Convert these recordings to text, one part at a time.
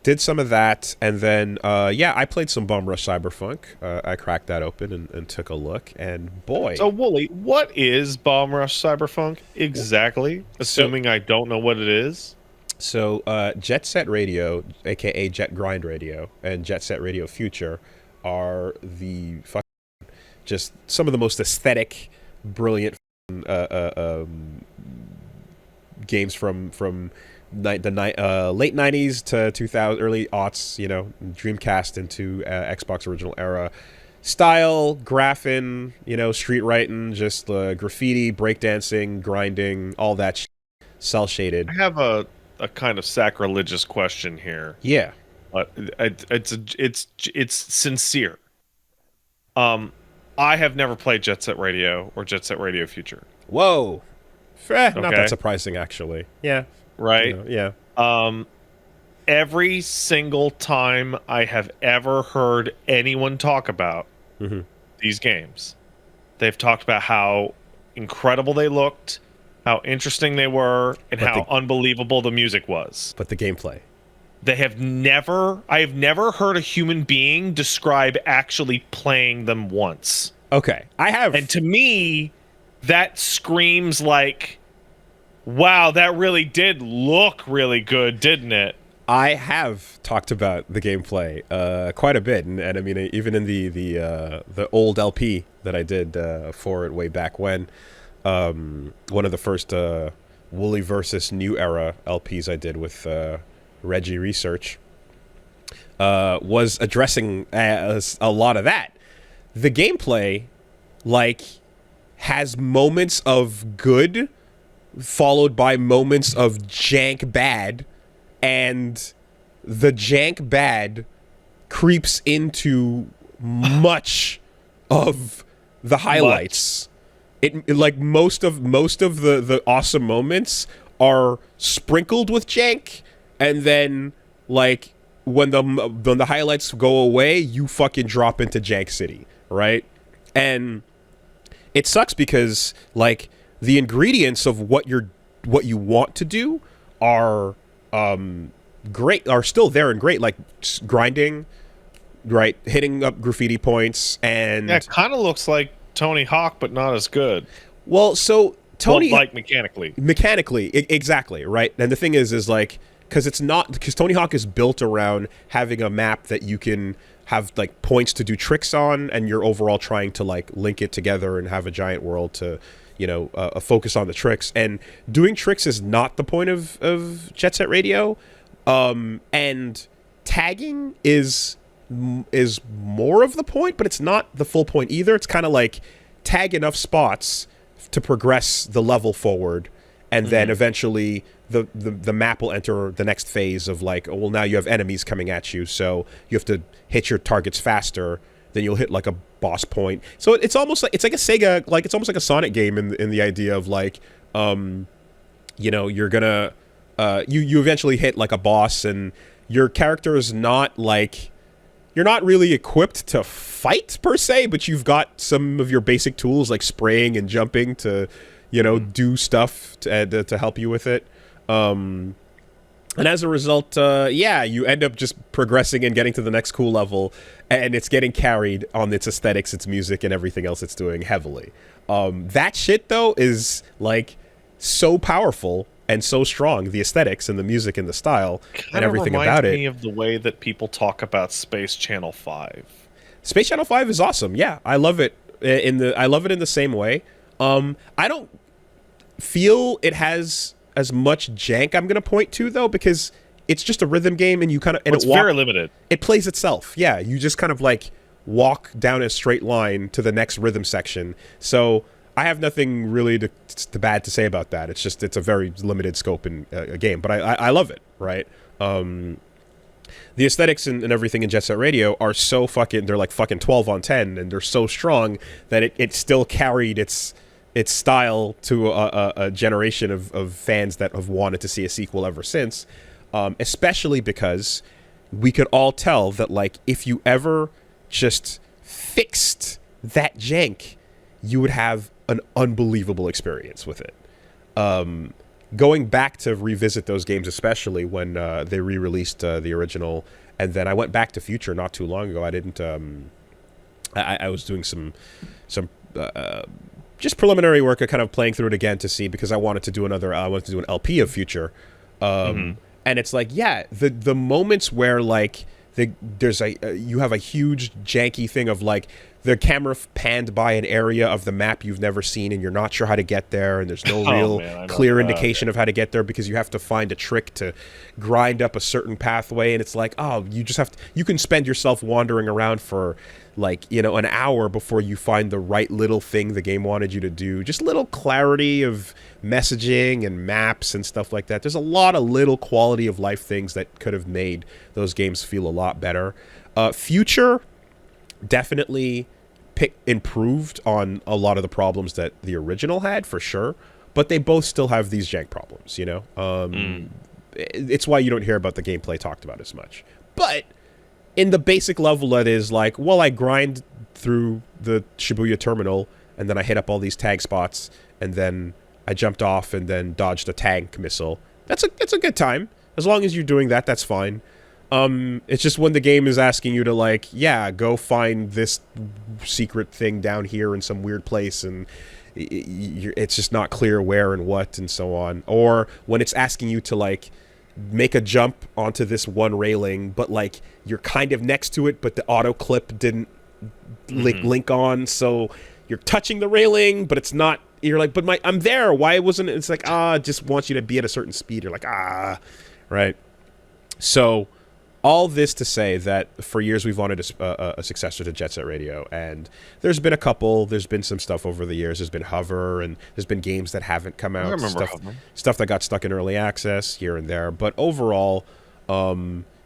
did some of that, and then yeah, I played some Bum Rush Cyberpunk. I cracked that open and took a look, and boy, So, Wooly, what is Bomb Rush Cyberpunk exactly? so Assuming I don't know what it is. Jet Set Radio, aka Jet Grind Radio, and Jet Set Radio Future are just some of the most aesthetic, brilliant games from late '90s to 2000, early aughts. You know, Dreamcast into Xbox original era style, graphing, you know, street writing, just graffiti, breakdancing, grinding, all that cell shaded. I have a kind of sacrilegious question here, Yeah. but it's sincere. Um, I have never played Jet Set Radio or Jet Set Radio Future. Whoa. Not that Okay, surprising, actually. Yeah. You right? know, yeah. Um, every single time I have ever heard anyone talk about hmm these games, they've talked about how incredible they looked, how interesting they were, and But how the unbelievable the music was. but the gameplay. I have never heard a human being describe actually playing them once. Okay, I have. And to me, that screams like, wow, that really did look really good, didn't it? I have talked about the gameplay quite a bit, and I mean even in the old LP that I did for it way back when, one of the first WoolieVersus New Era LPs I did with Reggie Research was addressing a lot of that. The gameplay, like, has moments of good, followed by moments of jank bad, and the jank bad creeps into much of the highlights. Like most of the awesome moments are sprinkled with jank, and then like when the highlights go away, you fucking drop into jank city, right? And it sucks because like the ingredients of what you want to do are great, are still there and great, like grinding, right, hitting up graffiti points, Yeah, and it kind of looks like Tony Hawk, but not as good. well, so Well, Tony like mechanically. exactly, right. And the thing is like, because Tony Hawk is built around having a map that you can have like points to do tricks on, and you're overall trying to like link it together and have a giant world to, you know, focus on the tricks. And doing tricks is not the point of Jet Set Radio. And tagging is more of the point, but it's not the full point either. It's kind of like tag enough spots to progress the level forward, and then eventually the map will enter the next phase of like, oh, well, now you have enemies coming at you, so you have to hit your targets faster. Then you'll hit like a boss point. So it's almost like, it's like a Sega, like it's almost like a Sonic game in the idea of like, you know, you're gonna you eventually hit like a boss, and your character is not like, you're not really equipped to fight per se, but you've got some of your basic tools like spraying and jumping to, you know, do stuff to help you with it. And as a result, yeah, you end up just progressing and getting to the next cool level, and it's getting carried on its aesthetics, its music, and everything else it's doing heavily. That shit, though, is like so powerful and so strong. The aesthetics and the music and the style and everything about Me it. of the way that people talk about Space Channel 5. Space Channel 5 is awesome. Yeah, I love it. I love it in the same way. I don't feel it has as much jank I'm gonna point to though, because it's just a rhythm game, and you kind of, and It's very limited. it plays itself. Yeah, you just kind of like walk down a straight line to the next rhythm section. So I have nothing really to bad to say about that. It's just, it's a very limited scope in a game, but I love it, right? The aesthetics and everything in Jet Set Radio are so fucking, they're like fucking 12 on 10, and they're so strong that it still carried its style to a generation of fans that have wanted to see a sequel ever since. Especially because we could all tell that, like, if you ever just fixed that jank, you would have an unbelievable experience with it. going back to revisit those games, especially when they re-released the original, and then I went back to Future not too long ago. I didn't. I was doing some just preliminary work, kind of playing through it again to see, because I wanted to do another. I wanted to do an LP of Future, and it's like, yeah, the moments where like there's you have a huge janky thing of like the camera panned by an area of the map you've never seen and you're not sure how to get there, and there's no real clear indication of how to get there because you have to find a trick to grind up a certain pathway, and it's like, oh, you just have to, you can spend yourself wandering around for like, you know, an hour before you find the right little thing the game wanted you to do. Just little clarity of messaging and maps and stuff like that. There's a lot of little quality of life things that could have made those games feel a lot better. Future definitely improved on a lot of the problems that the original had, for sure, but they both still have these jank problems, you know. It's why you don't hear about the gameplay talked about as much. But in the basic level, that is like, well, I grind through the Shibuya terminal and then I hit up all these tag spots and then I jumped off and then dodged a tank missile. That's a good time. As long as you're doing that, that's fine. It's just when the game is asking you to, like, yeah, go find this secret thing down here in some weird place, and it's just not clear where and what and so on. Or when it's asking you to, like, make a jump onto this one railing, but, like, you're kind of next to it, but the auto clip didn't link on, so you're touching the railing, but it's not. You're like, but I'm there. Why wasn't it? It's like, just wants you to be at a certain speed. You're like, right. So all this to say that for years we've wanted a successor to Jet Set Radio, and there's been a couple. There's been some stuff over the years. There's been Hover, and there's been games that haven't come out. I remember Hover. Stuff that got stuck in early access here and there. But overall,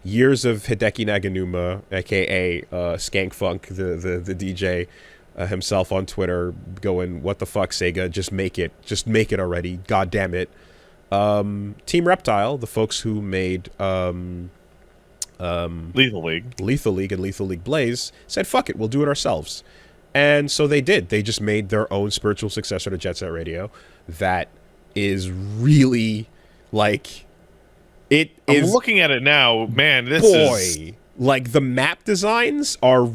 years of Hideki Naganuma, aka Skankfunk, the DJ himself on Twitter, going, "What the fuck, Sega? Just make it already! God damn it!" Team Reptile, the folks who made Lethal League and Lethal League Blaze, said, fuck it, we'll do it ourselves. And so they did. They just made their own spiritual successor to Jet Set Radio that is really, like, I'm looking at it now, man, like, the map designs are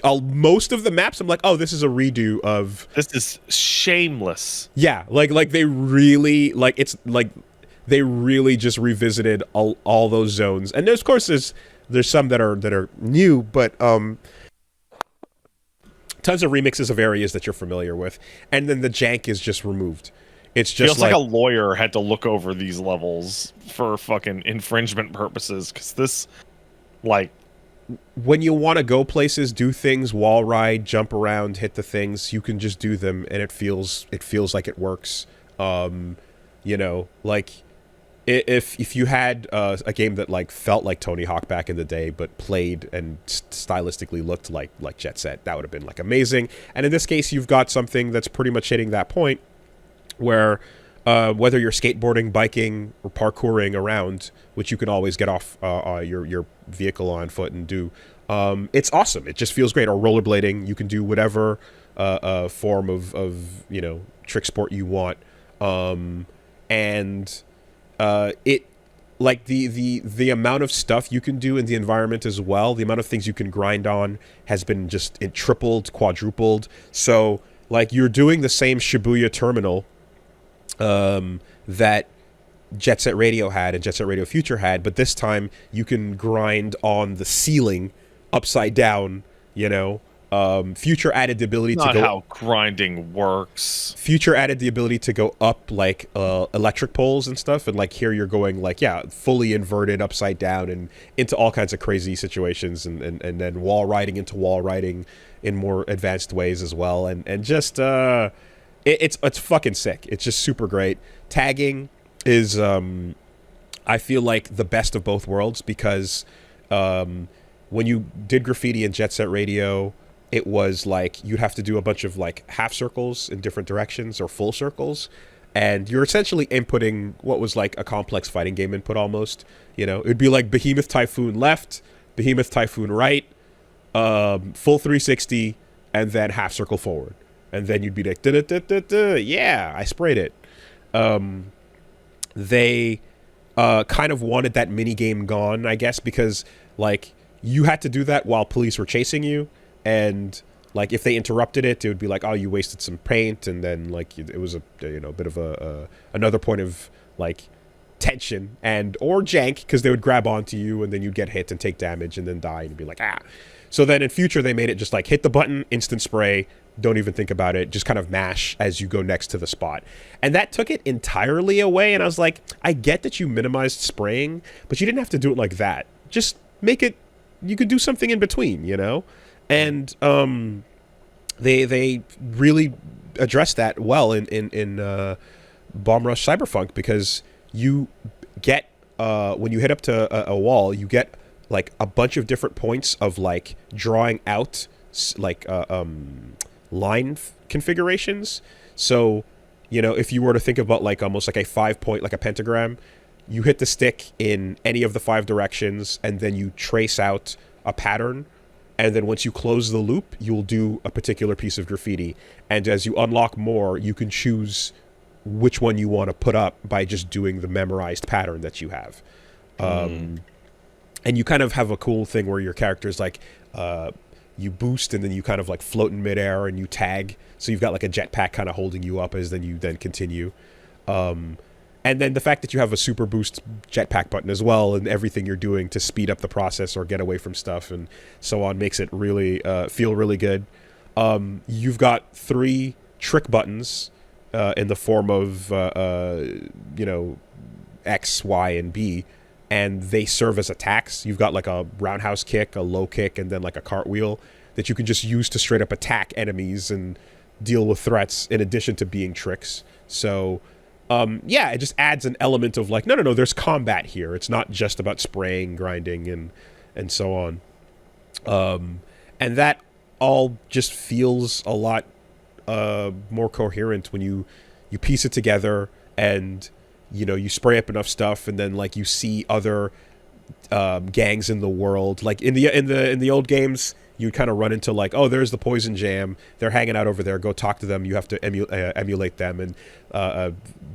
most of the maps, I'm like, oh, this is a redo of... This is shameless. Yeah, like they really, like, it's like they really just revisited all those zones. And of course there's some that are new, but tons of remixes of areas that you're familiar with. And then the jank is just removed. It's just feels like a lawyer had to look over these levels for fucking infringement purposes, because this, like, when you want to go places, do things, wall ride, jump around, hit the things, you can just do them, and it feels like it works. You know, like, if you had a game that, like, felt like Tony Hawk back in the day, but played and stylistically looked like Jet Set, that would have been, like, amazing. And in this case, you've got something that's pretty much hitting that point where whether you're skateboarding, biking, or parkouring around, which you can always get off your vehicle on foot and do, it's awesome. It just feels great. Or rollerblading, you can do whatever form of you know, trick sport you want, and it, like, the amount of stuff you can do in the environment as well, the amount of things you can grind on has been just tripled, quadrupled. So, like, you're doing the same Shibuya terminal that Jet Set Radio had and Jet Set Radio Future had, but this time you can grind on the ceiling upside down, you know. Future added the ability to go... Not how grinding works. Future added the ability to go up, like, electric poles and stuff, and, like, here you're going, like, yeah, fully inverted upside down and into all kinds of crazy situations, and then wall riding into wall riding in more advanced ways as well, and just... It's fucking sick. It's just super great. Tagging is, I feel like, the best of both worlds, because when you did graffiti in Jet Set Radio, it was like you'd have to do a bunch of, like, half circles in different directions or full circles, and you're essentially inputting what was like a complex fighting game input almost. You know, it'd be like Behemoth Typhoon left, Behemoth Typhoon right, full 360, and then half circle forward. And then you'd be like, yeah, I sprayed it. they kind of wanted that mini game gone, I guess, because like you had to do that while police were chasing you, and like if they interrupted it, it would be like, oh, you wasted some paint, and then like it was a bit of a another point of like tension and or jank because they would grab onto you and then you'd get hit and take damage and then die and you'd be like, ah. So then in future they made it just like hit the button, instant spray, don't even think about it, just kind of mash as you go next to the spot. And that took it entirely away, and I was like, I get that you minimized spraying, but you didn't have to do it like that. Just make it, you could do something in between, you know? And they really addressed that well in Bomb Rush Cyberpunk, because you get when you hit up to a wall, you get like a bunch of different points of like drawing out like line configurations. So if you were to think about like almost like a 5-point, like a pentagram, you hit the stick in any of the 5 directions and then you trace out a pattern, and then once you close the loop you'll do a particular piece of graffiti, and as you unlock more you can choose which one you want to put up by just doing the memorized pattern that you have. And you kind of have a cool thing where your character's like you boost and then you kind of like float in midair and you tag, so you've got like a jetpack kind of holding you up as then you then continue. And then the fact that you have a super boost jetpack button as well, and everything you're doing to speed up the process or get away from stuff and so on makes it really feel really good. You've got 3 trick buttons in the form of X, Y, and B, and they serve as attacks. You've got like a roundhouse kick, a low kick, and then like a cartwheel that you can just use to straight up attack enemies and deal with threats in addition to being tricks. So it just adds an element of like, no, there's combat here. It's not just about spraying, grinding, and so on. And that all just feels a lot more coherent when you piece it together, and you spray up enough stuff, and then like you see other gangs in the world. Like in the old games, you kind of run into like, oh, there's the Poison Jam, they're hanging out over there, go talk to them, you have to emulate them and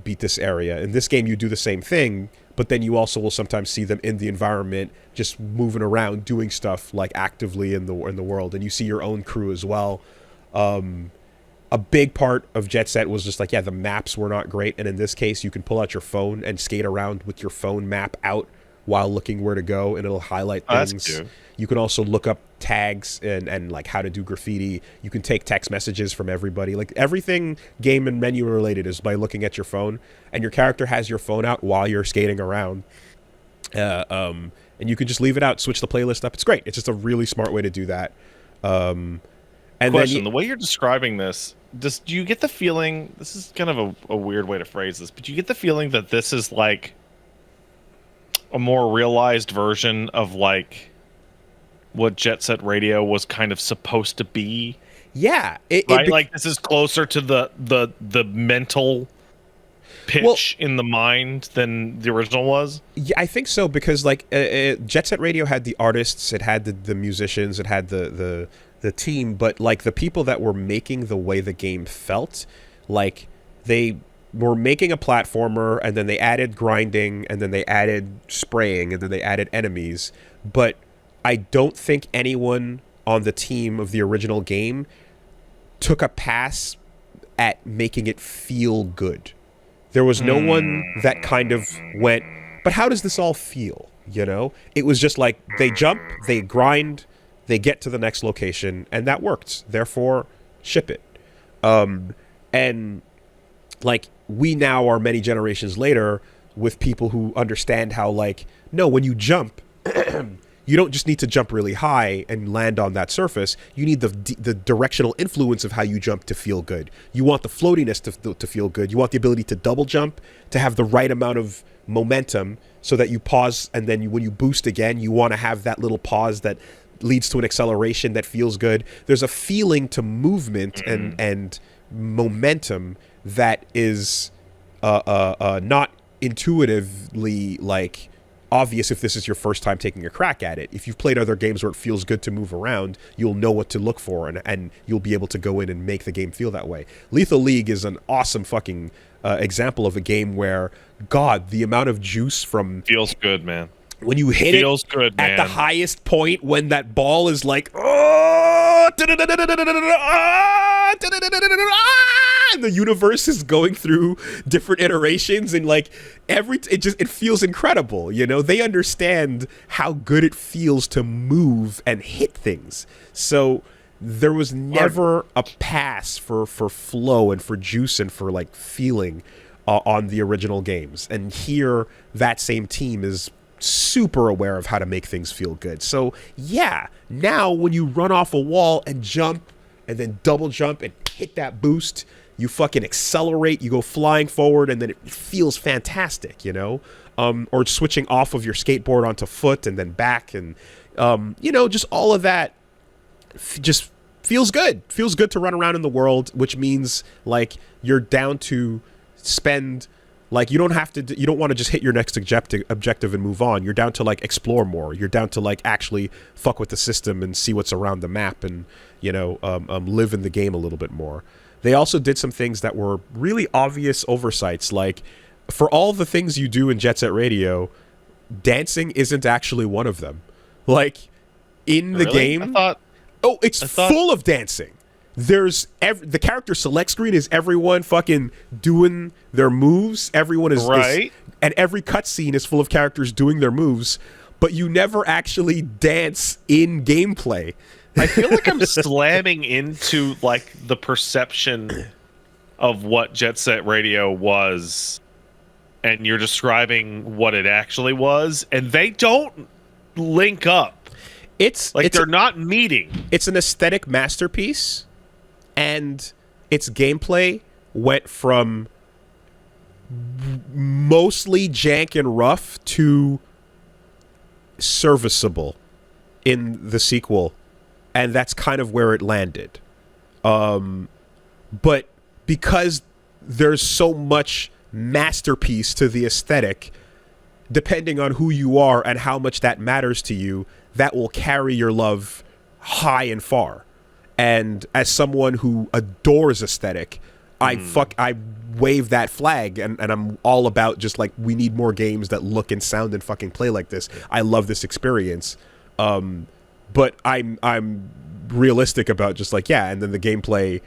beat this area. In this game you do the same thing, but then you also will sometimes see them in the environment just moving around doing stuff like actively in the world, and you see your own crew as well. A big part of Jet Set was just like, the maps were not great, and in this case you can pull out your phone and skate around with your phone map out while looking where to go, and it'll highlight things. That's cute. You can also look up tags and like how to do graffiti. You can take text messages from everybody. Like everything game and menu related is by looking at your phone, and your character has your phone out while you're skating around. And you can just leave it out, switch the playlist up. It's great. It's just a really smart way to do that. And question, the way you're describing this, do you get the feeling, this is kind of a weird way to phrase this, but do you get the feeling that this is like a more realized version of like what Jet Set Radio was kind of supposed to be? Yeah. Like this is closer to the mental pitch in the mind than the original was? Yeah, I think so, because like Jet Set Radio had the artists, it had the musicians, it had the team, but like the people that were making the way the game felt, like they were making a platformer, and then they added grinding, and then they added spraying, and then they added enemies. But I don't think anyone on the team of the original game took a pass at making it feel good. There was no one that kind of went, but how does this all feel? It was just like they jump, they grind, they get to the next location, and that worked. Therefore, ship it. And like we now are many generations later with people who understand how like, no, when you jump, you don't just need to jump really high and land on that surface. You need the directional influence of how you jump to feel good. You want the floatiness to feel good. You want the ability to double jump, to have the right amount of momentum so that you pause, and then when you boost again, you want to have that little pause that leads to an acceleration that feels good. There's a feeling to movement and momentum that is not intuitively like obvious if this is your first time taking a crack at it. If you've played other games where it feels good to move around, you'll know what to look for, and you'll be able to go in and make the game feel that way. Lethal League is an awesome fucking example of a game where, God, the amount of juice from feels good, man. When you hit feels it good, at man. the highest point, when that ball is like, oh, and the universe is going through different iterations, and like it feels incredible. You know, they understand how good it feels to move and hit things. So there was never a pass for flow and for juice and for like feeling on the original games. And here, that same team is super aware of how to make things feel good. So yeah, now when you run off a wall and jump and then double jump and hit that boost, you fucking accelerate, you go flying forward, and then it feels fantastic, you know? Or switching off of your skateboard onto foot and then back, and you know, just all of that just feels good. Feels good to run around in the world, which means like you're down to spend, like, you don't want to just hit your next objective and move on. You're down to like explore more. You're down to like actually fuck with the system and see what's around the map, and you know, live in the game a little bit more. They also did some things that were really obvious oversights, like for all the things you do in Jet Set Radio, dancing isn't actually one of them. Like in the game, it's full of dancing. There's the character select screen is everyone fucking doing their moves. Everyone is and every cutscene is full of characters doing their moves, but you never actually dance in gameplay. I feel like I'm slamming into like the perception of what Jet Set Radio was, and you're describing what it actually was, and they don't link up. They're not meeting. It's an aesthetic masterpiece. And its gameplay went from mostly jank and rough to serviceable in the sequel. And that's kind of where it landed. But because there's so much masterpiece to the aesthetic, depending on who you are and how much that matters to you, that will carry your love high and far. And as someone who adores aesthetic, I wave that flag, and I'm all about just like, we need more games that look and sound and fucking play like this. I love this experience. But I'm realistic about just like, yeah, and then the gameplay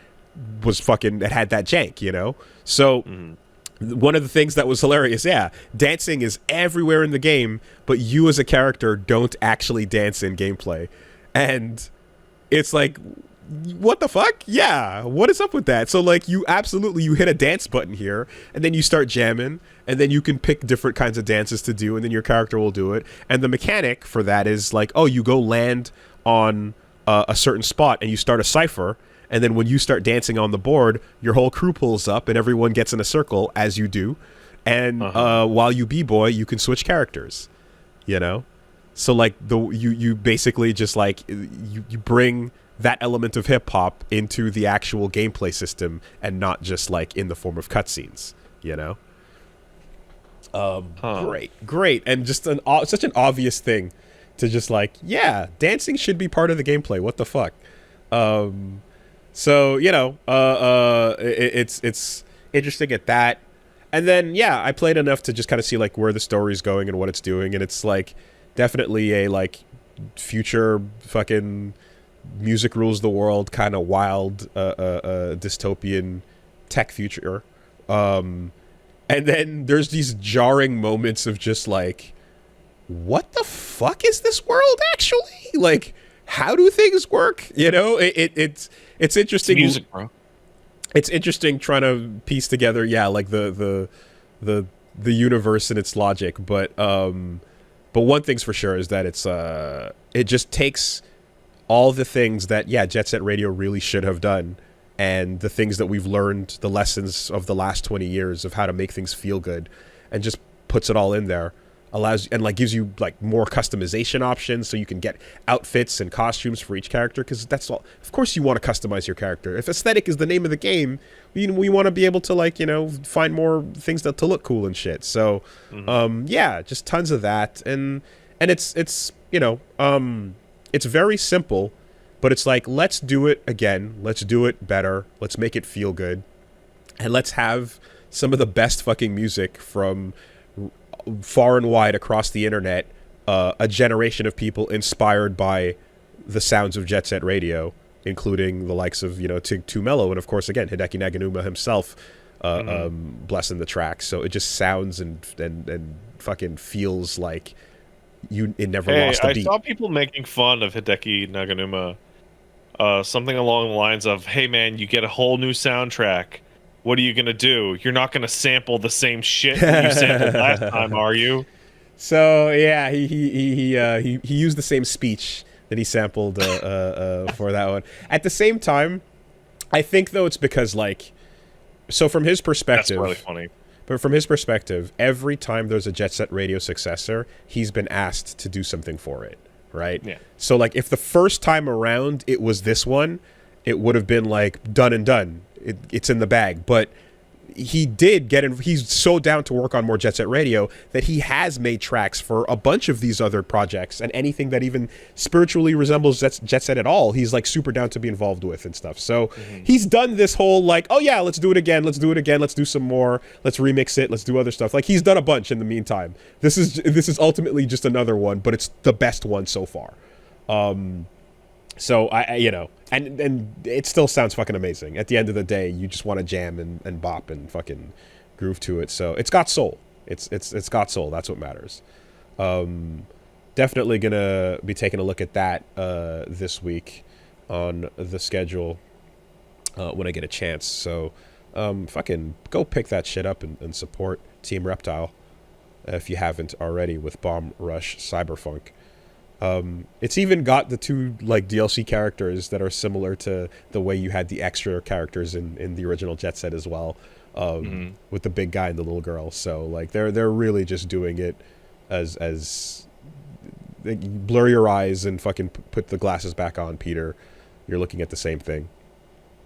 was fucking, it had that jank, you know? So one of the things that was hilarious, dancing is everywhere in the game, but you as a character don't actually dance in gameplay. And it's like, what the fuck? Yeah, what is up with that? So like, you hit a dance button here, and then you start jamming, and then you can pick different kinds of dances to do, and then your character will do it. And the mechanic for that is like, oh, you go land on a certain spot and you start a cipher, and then when you start dancing on the board, your whole crew pulls up and everyone gets in a circle, as you do, and while you b-boy, you can switch characters, you know? So like, you basically just like, you bring that element of hip-hop into the actual gameplay system, and not just like in the form of cutscenes, you know? Great. And just such an obvious thing to just like, yeah, dancing should be part of the gameplay. What the fuck? So, you know, it's interesting at that. And then, yeah, I played enough to just kind of see like where the story's going and what it's doing. And it's like definitely a like future fucking music rules the world kind of wild dystopian tech future. And then there's these jarring moments of just like, what the fuck is this world actually? Like, how do things work? You know, it's interesting. It's music, bro. It's interesting trying to piece together, like the universe and its logic. But one thing's for sure is that it just takes all the things that Jet Set Radio really should have done, and the things that we've learned, the lessons of the last 20 years of how to make things feel good, and just puts it all in there. Allows and like gives you like more customization options, so you can get outfits and costumes for each character, because that's all. Of course you want to customize your character. If aesthetic is the name of the game, we want to be able to like, you know, find more things to look cool and shit. So just tons of that, and it's you know, it's very simple, but it's like, let's do it again, let's do it better, let's make it feel good, and let's have some of the best fucking music from far and wide across the internet, a generation of people inspired by the sounds of Jet Set Radio, including the likes of, Tig Two Mellow, and of course, again, Hideki Naganuma himself blessing the track. So it just sounds and fucking feels like it never lost a beat. I saw people making fun of Hideki Naganuma. Something along the lines of, hey man, you get a whole new soundtrack. What are you going to do? You're not going to sample the same shit that you sampled last time, are you? So, yeah, he used the same speech that he sampled for that one. At the same time, I think, though, it's because, so from his perspective... That's really funny. But from his perspective, every time there's a Jet Set Radio successor, he's been asked to do something for it, right? Yeah. So, if the first time around it was this one, it would have been, done and done. It's in the bag. But he did get in. He's so down to work on more Jet Set Radio that he has made tracks for a bunch of these other projects, and anything that even spiritually resembles Jet Set at all, he's super down to be involved with and stuff. So he's done this whole oh yeah, let's do it again, let's do some more, let's remix it, let's do other stuff. He's done a bunch in the meantime. This is ultimately just another one, but it's the best one so far. So I and it still sounds fucking amazing. At the end of the day, you just want to jam and bop and fucking groove to it. So it's got soul. It's got soul. That's what matters. Definitely gonna be taking a look at that this week on the schedule when I get a chance. So fucking go pick that shit up and support Team Reptile if you haven't already with Bomb Rush Cyberfunk. It's even got the two DLC characters that are similar to the way you had the extra characters in the original Jet Set as well, with the big guy and the little girl. So they're really just doing it as blur your eyes and fucking put the glasses back on, Peter. You're looking at the same thing.